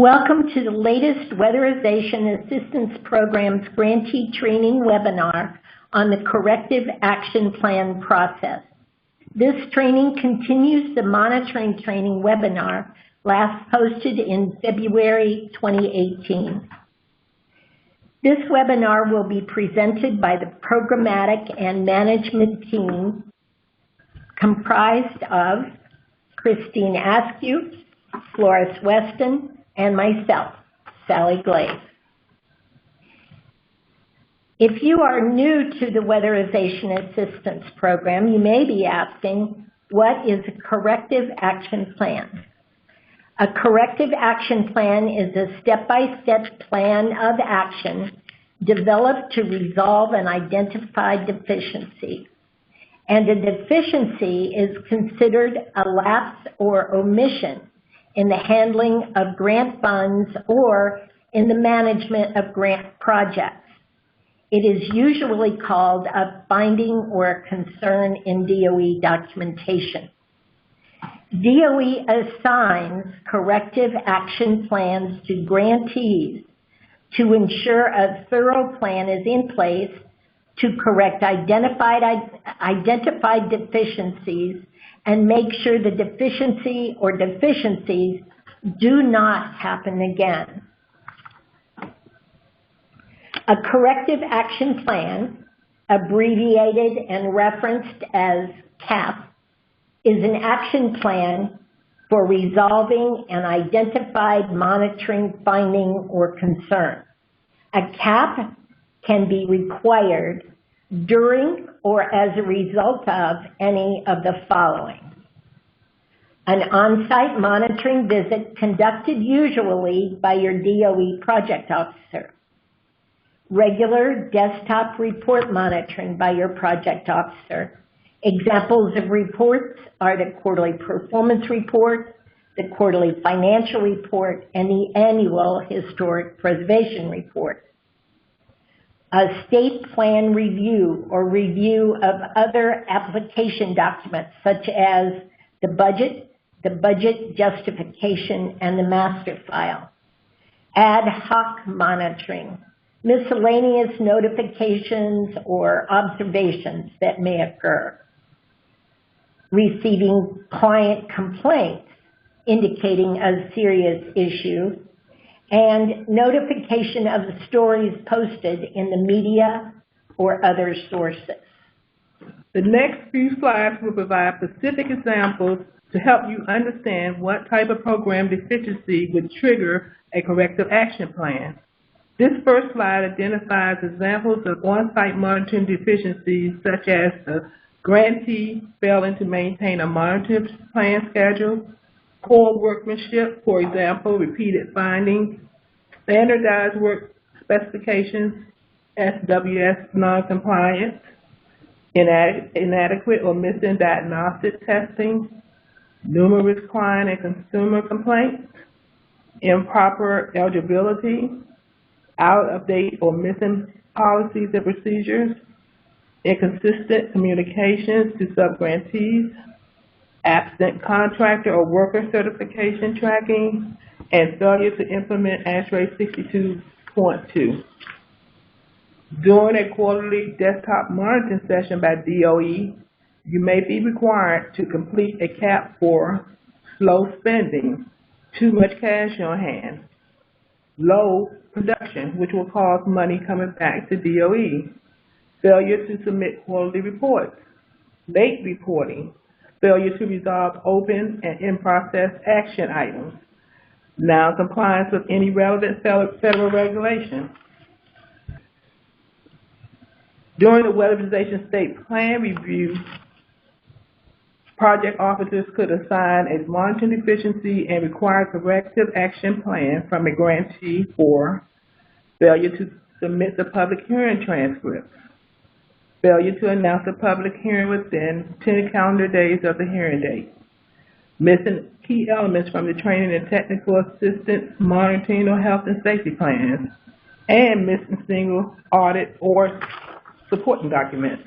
Welcome to the latest Weatherization Assistance Program's grantee training webinar on the Corrective Action Plan process. This training continues the monitoring training webinar last posted in February 2018. This webinar will be presented by the programmatic and management team comprised of Christine Askew, Florence Weston, and myself, Sally Glaze. If you are new to the Weatherization Assistance Program, you may be asking, what is a Corrective Action Plan? A Corrective Action Plan is a step-by-step plan of action developed to resolve an identified deficiency. And a deficiency is considered a lapse or omission in the handling of grant funds or in the management of grant projects. It is usually called a finding or a concern in DOE documentation. DOE assigns corrective action plans to grantees to ensure a thorough plan is in place to correct identified deficiencies and make sure the deficiency or deficiencies do not happen again. A Corrective Action Plan, abbreviated and referenced as CAP, is an action plan for resolving an identified monitoring finding or concern. A CAP can be required during or as a result of any of the following: an on-site monitoring visit conducted usually by your DOE project officer, regular desktop report monitoring by your project officer. Examples of reports are the quarterly performance report, the quarterly financial report, and the annual historic preservation report. A state plan review or review of other application documents such as the budget justification, and the master file. Ad hoc monitoring, miscellaneous notifications or observations that may occur. Receiving client complaints indicating a serious issue, and notification of the stories posted in the media or other sources. The next few slides will provide specific examples to help you understand what type of program deficiency would trigger a corrective action plan. This first slide identifies examples of on-site monitoring deficiencies such as the grantee failing to maintain a monitoring plan schedule, poor workmanship, for example, repeated findings, standardized work specifications, SWS non-compliance, inadequate or missing diagnostic testing, numerous client and consumer complaints, improper eligibility, out of date or missing policies and procedures, inconsistent communications to subgrantees, absent contractor or worker certification tracking, and failure to implement ASHRAE 62.2. During a quarterly desktop monitoring session by DOE, you may be required to complete a CAP for slow spending, too much cash on hand, low production, which will cause money coming back to DOE, failure to submit quarterly reports, late reporting, failure to resolve open and in-process action items, non-compliance with any relevant federal regulation. During the Weatherization State Plan review, project officers could assign a monitoring deficiency and require corrective action plan from a grantee for failure to submit the public hearing transcripts, failure to announce a public hearing within 10 calendar days of the hearing date, missing key elements from the training and technical assistance, monitoring, or health and safety plans, and missing single audit or supporting documents.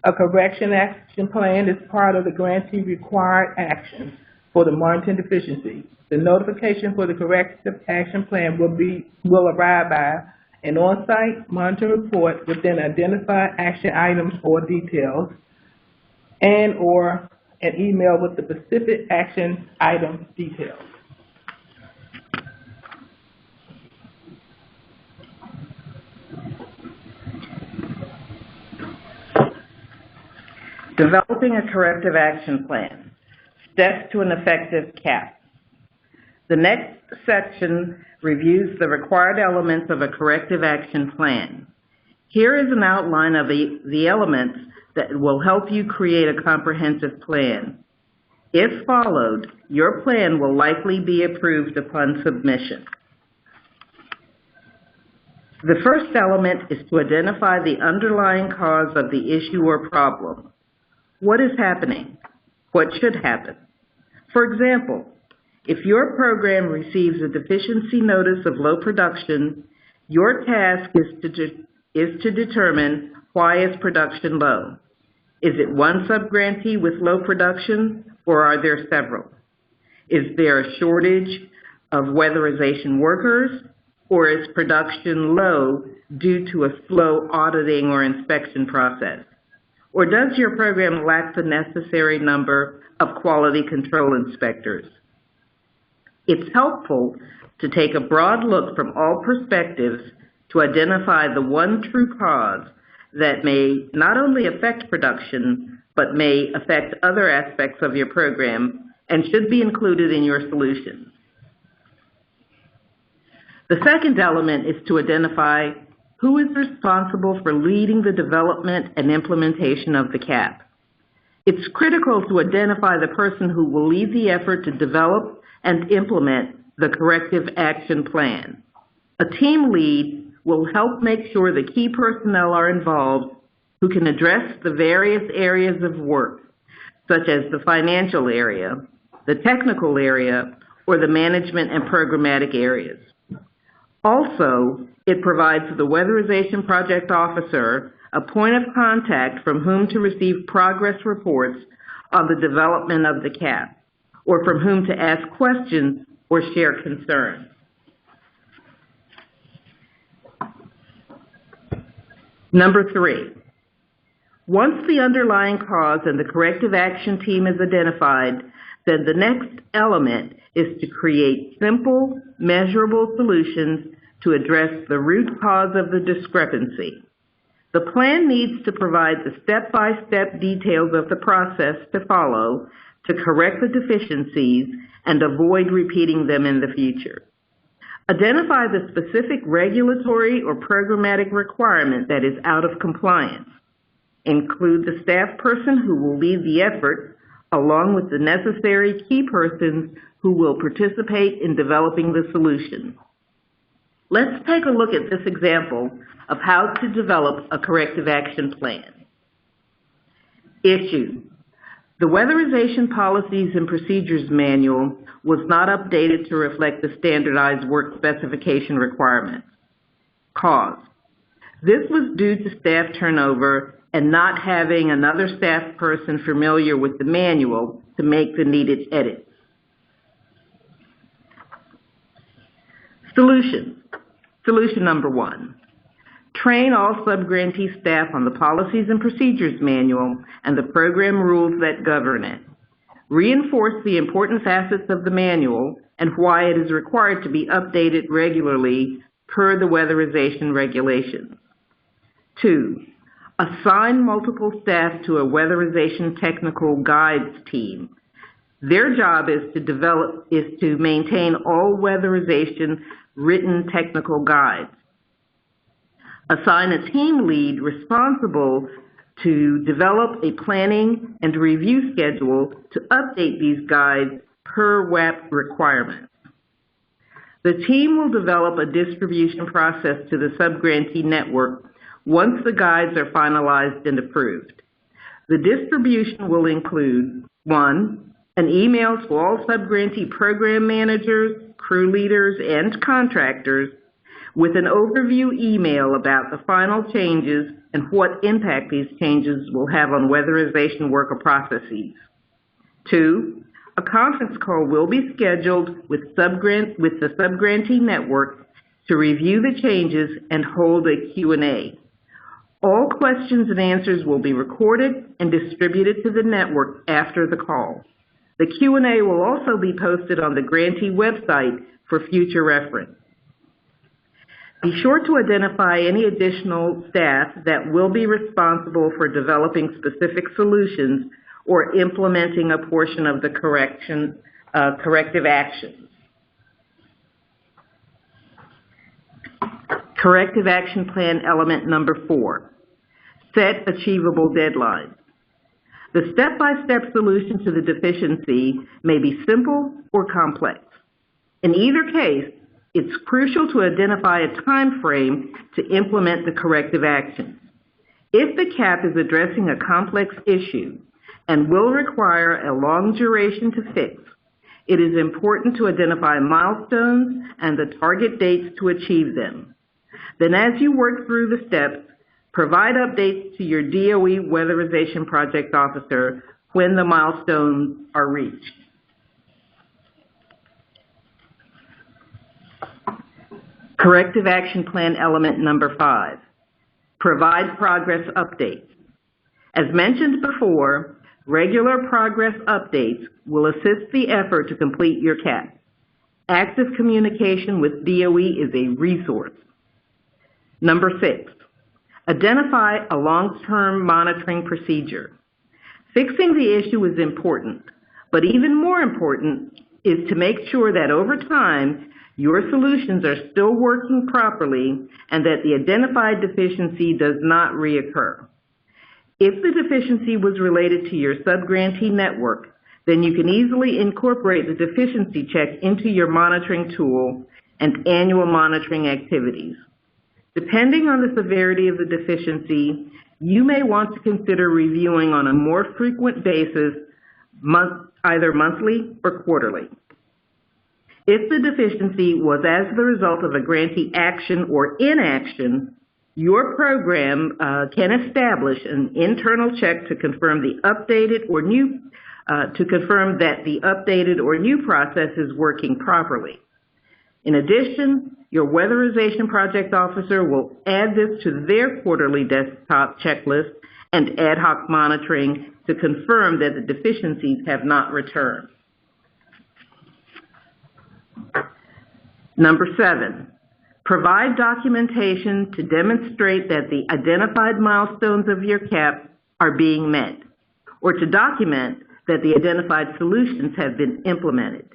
A correction action plan is part of the grantee required actions. for the monitoring deficiency. The notification for the corrective action plan will arrive by an on-site monitoring report with then identified action items or details, and or an email with the specific action item details. Developing a corrective action plan. Steps to an effective CAP. The next section reviews the required elements of a corrective action plan. Here is an outline of the elements that will help you create a comprehensive plan. If followed, your plan will likely be approved upon submission. The first element is to identify the underlying cause of the issue or problem. What is happening? What should happen? For example, if your program receives a deficiency notice of low production, your task is to determine why is production low. Is it one subgrantee with low production, or are there several? Is there a shortage of weatherization workers, or is production low due to a slow auditing or inspection process? Or does your program lack the necessary number of quality control inspectors? It's helpful to take a broad look from all perspectives to identify the one true cause that may not only affect production, but may affect other aspects of your program and should be included in your solution. The second element is to identify who is responsible for leading the development and implementation of the CAP. It's critical to identify the person who will lead the effort to develop and implement the corrective action plan. A team lead will help make sure the key personnel are involved who can address the various areas of work, such as the financial area, the technical area, or the management and programmatic areas. Also, it provides the weatherization project officer a point of contact from whom to receive progress reports on the development of the CAP, or from whom to ask questions or share concerns. Number 3, once the underlying cause and the corrective action team is identified, then the next element is to create simple, measurable solutions to address the root cause of the discrepancy. The plan needs to provide the step-by-step details of the process to follow to correct the deficiencies and avoid repeating them in the future. Identify the specific regulatory or programmatic requirement that is out of compliance. Include the staff person who will lead the effort, along with the necessary key persons who will participate in developing the solution. Let's take a look at this example of how to develop a corrective action plan. Issue: the Weatherization Policies and Procedures Manual was not updated to reflect the standardized work specification requirements. Cause: this was due to staff turnover and not having another staff person familiar with the manual to make the needed edits. Solutions. Solution number 1. Train all subgrantee staff on the Policies and Procedures Manual and the program rules that govern it. Reinforce the important facets of the manual and why it is required to be updated regularly per the weatherization regulations. 2. Assign multiple staff to a weatherization technical guides team. Their job is to maintain all weatherization written technical guides. Assign a team lead responsible to develop a planning and review schedule to update these guides per WAP requirements. The team will develop a distribution process to the subgrantee network once the guides are finalized and approved. The distribution will include 1, an email to all subgrantee program managers, crew leaders, and contractors with an overview email about the final changes and what impact these changes will have on weatherization worker processes. 2, A conference call will be scheduled with the subgrantee network to review the changes and hold a Q&A. All questions and answers will be recorded and distributed to the network after the call. The Q&A will also be posted on the grantee website for future reference. Be sure to identify any additional staff that will be responsible for developing specific solutions or implementing a portion of the corrective actions. Corrective Action Plan element number 4, set achievable deadlines. The step-by-step solution to the deficiency may be simple or complex. In either case, it's crucial to identify a time frame to implement the corrective actions. If the CAP is addressing a complex issue and will require a long duration to fix, it is important to identify milestones and the target dates to achieve them. Then as you work through the steps, provide updates to your DOE Weatherization Project Officer when the milestones are reached. Corrective Action Plan element number 5, provide progress updates. As mentioned before, regular progress updates will assist the effort to complete your CAP. Active communication with DOE is a resource. Number 6, identify a long-term monitoring procedure. Fixing the issue is important, but even more important is to make sure that over time, your solutions are still working properly and that the identified deficiency does not reoccur. If the deficiency was related to your subgrantee network, then you can easily incorporate the deficiency check into your monitoring tool and annual monitoring activities. Depending on the severity of the deficiency, you may want to consider reviewing on a more frequent basis, either monthly or quarterly. If the deficiency was as the result of a grantee action or inaction, your program can establish an internal check to confirm the updated or new that the updated or new process is working properly. In addition, your Weatherization Project Officer will add this to their quarterly desktop checklist and ad hoc monitoring to confirm that the deficiencies have not returned. Number 7, provide documentation to demonstrate that the identified milestones of your CAP are being met, or to document that the identified solutions have been implemented.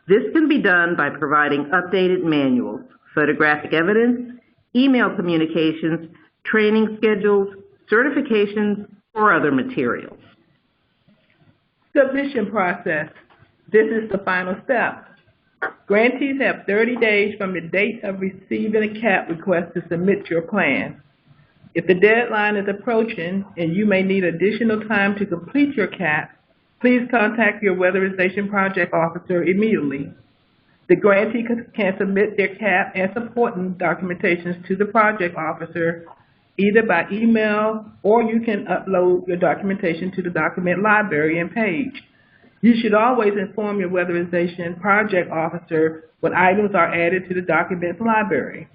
This can be done by providing updated manuals, photographic evidence, email communications, training schedules, certifications, or other materials. Submission process. This is the final step. Grantees have 30 days from the date of receiving a CAP request to submit your plan. If the deadline is approaching and you may need additional time to complete your CAP, please contact your Weatherization Project Officer immediately. The grantee can submit their CAP and supporting documentations to the Project Officer either by email or you can upload your documentation to the document library and page. You should always inform your Weatherization Project Officer when items are added to the documents library.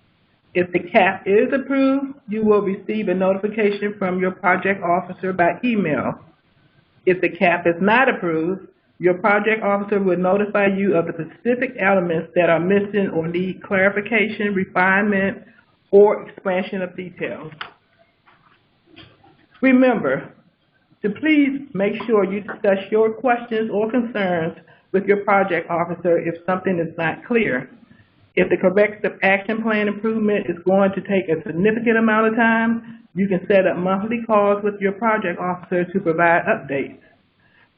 If the CAP is approved, you will receive a notification from your Project Officer by email. If the CAP is not approved, your Project Officer will notify you of the specific elements that are missing or need clarification, refinement, or expansion of details. Remember to please make sure you discuss your questions or concerns with your Project Officer if something is not clear. If the Corrective Action Plan improvement is going to take a significant amount of time, you can set up monthly calls with your Project Officer to provide updates.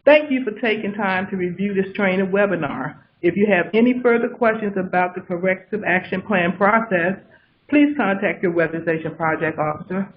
Thank you for taking time to review this training webinar. If you have any further questions about the Corrective Action Plan process, please contact your Weatherization Project Officer.